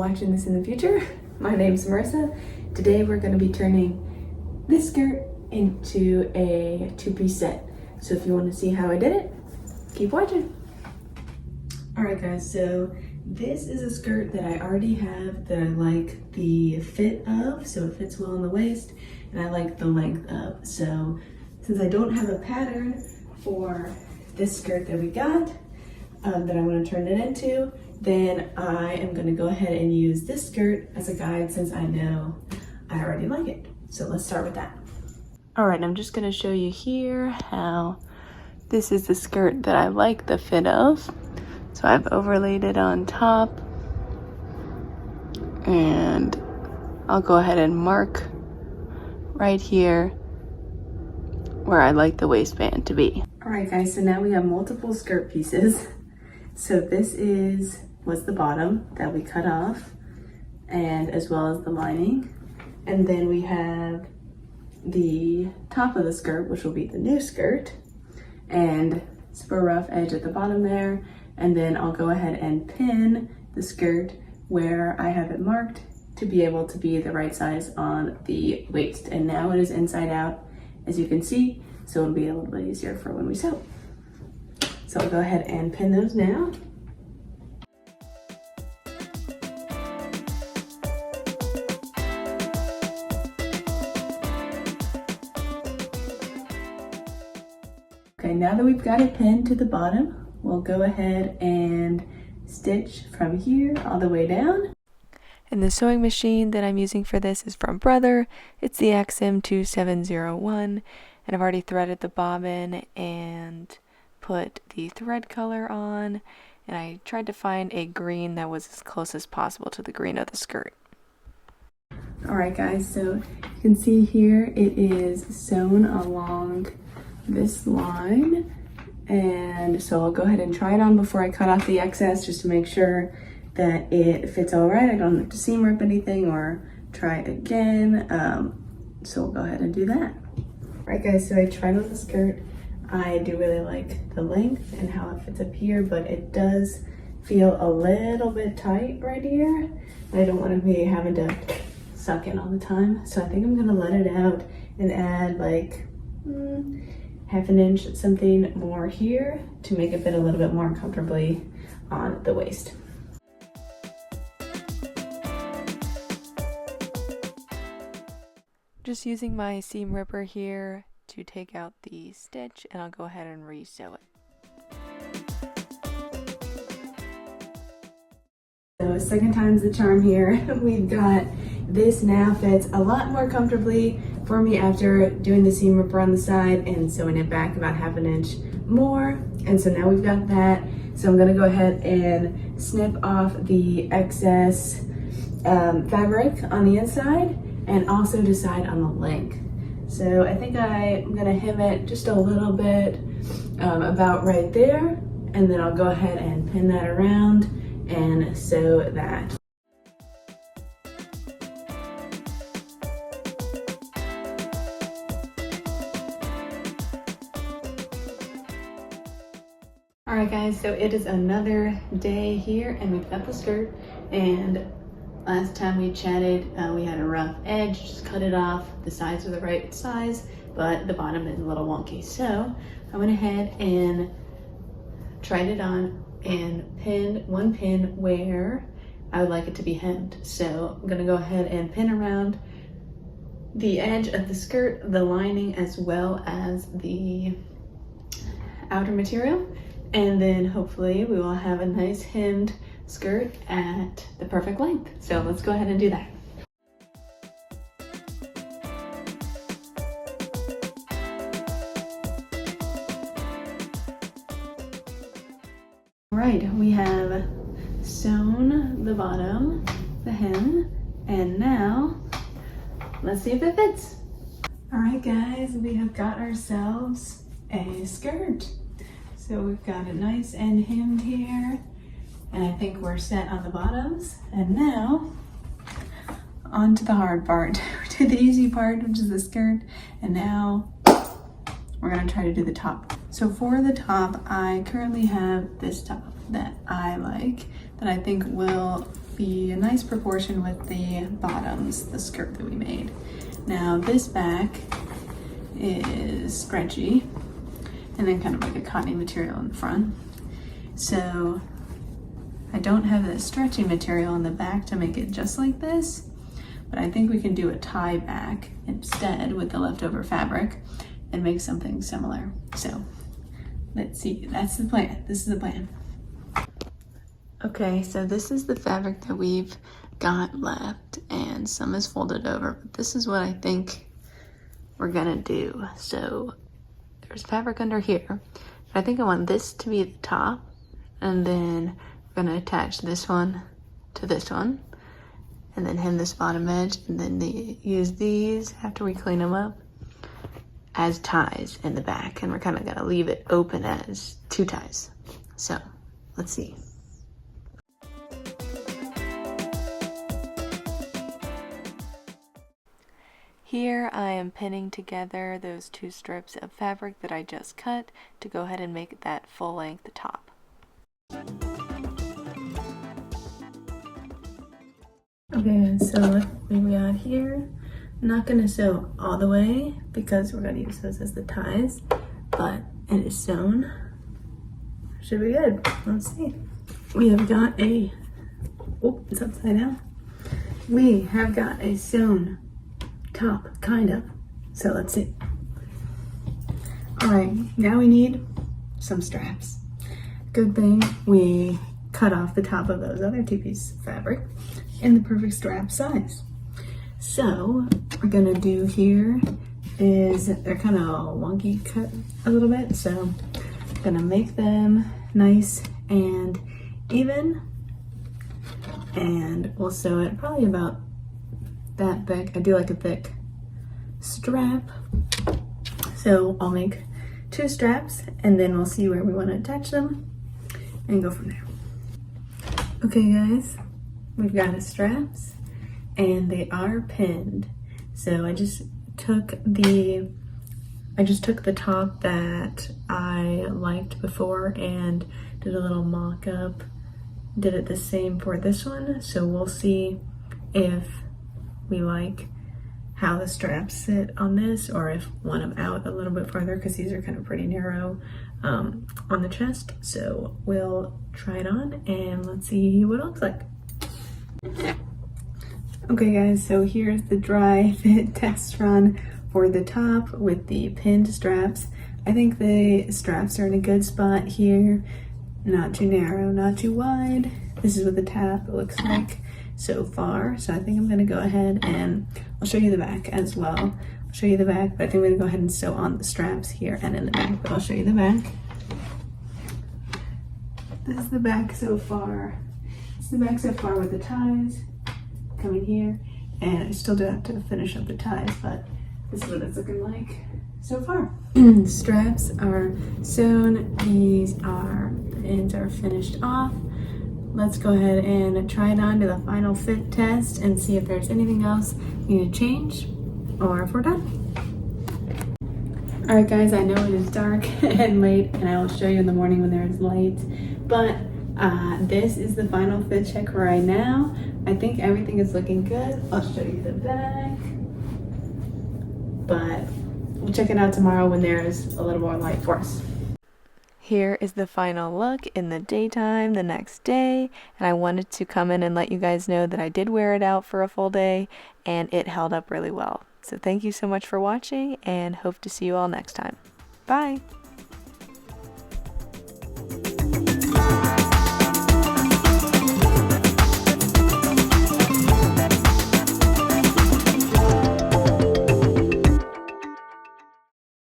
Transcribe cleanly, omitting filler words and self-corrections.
watching this in the future. My name's Marissa. Today we're going to be turning this skirt into a two-piece set. So if you want to see how I did it, keep watching. Alright guys, so this is a skirt that I already have that I like the fit of, so it fits well in the waist, and I like the length of. So since I don't have a pattern for this skirt that we got, that I want to turn it into, then I am going to go ahead and use this skirt as a guide since I know I already like it. So let's start with that. Alright, I'm just going to show you here how this is the skirt that I like the fit of. So I've overlaid it on top, and I'll go ahead and mark right here where I like the waistband to be. Alright guys, so now we have multiple skirt pieces. So this was the bottom that we cut off, and as well as the lining. And then we have the top of the skirt, which will be the new skirt, and super rough edge at the bottom there. And then I'll go ahead and pin the skirt where I have it marked to be able to be the right size on the waist. And now it is inside out, as you can see, so it'll be a little bit easier for when we sew. So I'll go ahead and pin those now. Okay, now that we've got it pinned to the bottom, we'll go ahead and stitch from here all the way down. And the sewing machine that I'm using for this is from Brother. It's the XM2701, and I've already threaded the bobbin and put the thread color on, and I tried to find a green that was as close as possible to the green of the skirt. Alright guys, so you can see here it is sewn along this line, and so I'll go ahead and try it on before I cut off the excess just to make sure that it fits all right. I don't have to seam rip anything or try it again, so we'll go ahead and do that. Alright guys, so I tried on the skirt. I do really like the length and how it fits up here, but it does feel a little bit tight right here. I don't want to be having to suck in all the time, so I think I'm gonna let it out and add like half an inch something more here to make it fit a little bit more comfortably on the waist. Just using my seam ripper here to take out the stitch, and I'll go ahead and re-sew it. So second time's the charm here. We've got this now fits a lot more comfortably for me after doing the seam ripper on the side and sewing it back about half an inch more. And so now we've got that. So I'm gonna go ahead and snip off the excess fabric on the inside and also decide on the length. So I think I'm gonna hem it just a little bit about right there, and then I'll go ahead and pin that around and sew that. Alright guys, so it is another day here, and we've got the skirt, and last time we chatted, we had a rough edge, just cut it off. The sides are the right size, but the bottom is a little wonky. So I went ahead and tried it on and pinned one pin where I would like it to be hemmed. So I'm gonna go ahead and pin around the edge of the skirt, the lining, as well as the outer material. And then hopefully we will have a nice hemmed skirt at the perfect length. So let's go ahead and do that. All right, we have sewn the bottom, the hem, and now let's see if it fits. All right guys, we have got ourselves a skirt. So we've got it nice and hemmed here, and I think we're set on the bottoms. And now on to the hard part. We did the easy part, which is the skirt, and now we're gonna try to do the top. So for the top, I currently have this top that I like, that I think will be a nice proportion with the bottoms, the skirt that we made. Now this back is scrunchy and then kind of like a cottony material in the front. So I don't have the stretchy material in the back to make it just like this, but I think we can do a tie back instead with the leftover fabric and make something similar. So let's see, that's the plan. This is the plan. Okay, so this is the fabric that we've got left, and some is folded over, but this is what I think we're gonna do. So there's fabric under here. I think I want this to be the top, and then we're gonna attach this one to this one, and then hem this bottom edge, and then use these after we clean them up as ties in the back, and we're kind of gonna leave it open as two ties. So let's see. Here I am pinning together those two strips of fabric that I just cut to go ahead and make that full length top. Okay, so what we got here, I'm not going to sew all the way because we're going to use those as the ties, but it is sewn. Should be good. Let's see. We have got a, oh, it's upside down. We have got a sewn top, kind of. So let's see. All right, now we need some straps. Good thing we cut off the top of those other two pieces of fabric in the perfect strap size. So what we're gonna do here is they're kind of wonky cut a little bit, so I'm gonna make them nice and even, and we'll sew it probably about that thick. I do like a thick strap, so I'll make two straps and then we'll see where we want to attach them and go from there. Okay guys, we've got the straps and they are pinned. So I just took the top that I liked before and did a little mock-up, did it the same for this one, so we'll see if we like how the straps sit on this, or if want them out a little bit farther, because these are kind of pretty narrow on the chest. So we'll try it on and let's see what it looks like. Okay guys, so here's the dry fit test run for the top with the pinned straps. I think the straps are in a good spot here, not too narrow, not too wide. This is what the top looks like so far. So I think I'm gonna go ahead and I'll show you the back as well. I'll show you the back, but I think I'm gonna go ahead and sew on the straps here and in the back, but I'll show you the back. This is the back so far. This is the back so far with the ties coming here, and I still do have to finish up the ties, but this is what it's looking like so far. Straps are sewn. These are, the ends are finished off. Let's go ahead and try it on to the final fit test and see if there's anything else we need to change or if we're done. All right guys, I know it is dark and late and I will show you in the morning when there is light, but this is the final fit check right now. I think everything is looking good. I'll show you the back, but we'll check it out tomorrow when there is a little more light for us. Here is the final look in the daytime the next day, and I wanted to come in and let you guys know that I did wear it out for a full day and it held up really well. So thank you so much for watching and hope to see you all next time. Bye!